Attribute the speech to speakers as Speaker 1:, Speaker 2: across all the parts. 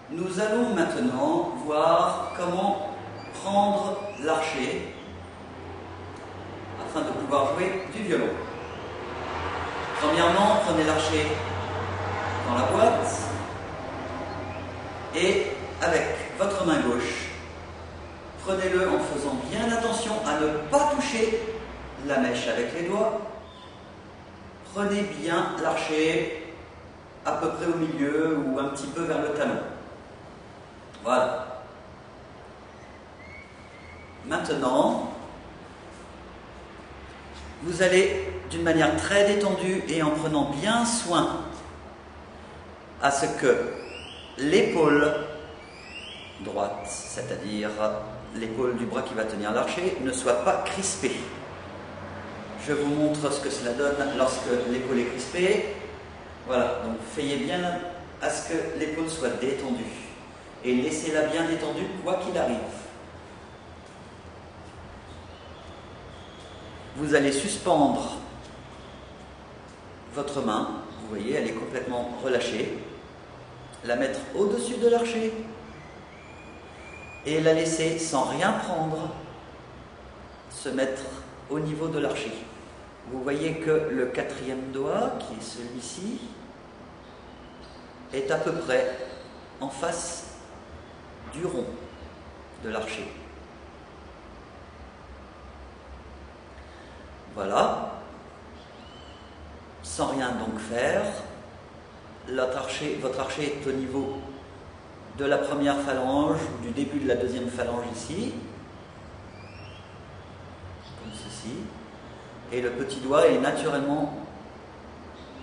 Speaker 1: Nous allons maintenant voir comment prendre l'archet afin de pouvoir jouer du violon. Premièrement, prenez l'archet dans la boîte et avec votre main gauche, prenez-le en faisant bien attention à ne pas toucher la mèche avec les doigts. Prenez bien l'archet à peu près au milieu ou un petit peu vers le talon. Voilà. Maintenant, vous allez d'une manière très détendue et en prenant bien soin à ce que l'épaule droite, c'est-à-dire l'épaule du bras qui va tenir l'archet, ne soit pas crispée. Je vous montre ce que cela donne lorsque l'épaule est crispée. Voilà, donc veillez bien à ce que l'épaule soit détendue et laissez-la bien détendue quoi qu'il arrive. Vous allez suspendre votre main, vous voyez, elle est complètement relâchée, la mettre au-dessus de l'archet et la laisser sans rien prendre se mettre au niveau de l'archet. Vous voyez que le quatrième doigt, qui est celui-ci, est à peu près en face du rond de l'archet. Voilà. Sans rien donc faire, votre archet est au niveau de la première phalange ou du début de la deuxième phalange ici, comme ceci, et le petit doigt est naturellement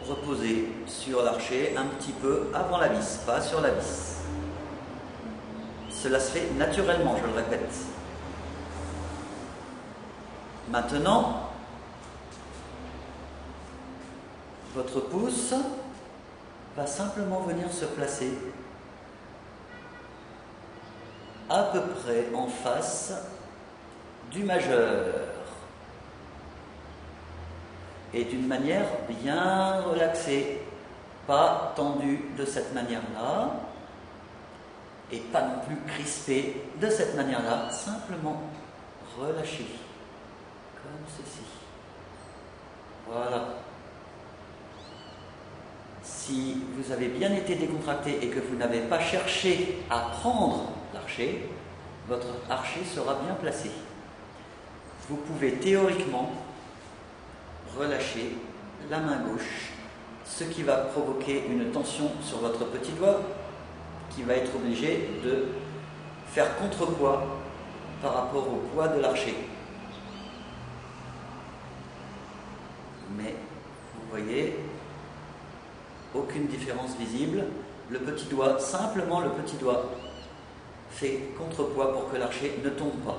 Speaker 1: reposé sur l'archet un petit peu avant la vis, pas sur la vis. Cela se fait naturellement, je le répète. Maintenant, votre pouce va simplement venir se placer à peu près en face du majeur et d'une manière bien relaxée, pas tendue de cette manière-là et pas non plus crispée de cette manière-là, simplement relâché comme ceci. Voilà. Si vous avez bien été décontracté et que vous n'avez pas cherché à prendre l'archet, votre archet sera bien placé. Vous pouvez théoriquement relâcher la main gauche, ce qui va provoquer une tension sur votre petit doigt qui va être obligé de faire contrepoids par rapport au poids de l'archet. Mais vous voyez, aucune différence visible. Le petit doigt, simplement le petit doigt, fait contrepoids pour que l'archet ne tombe pas.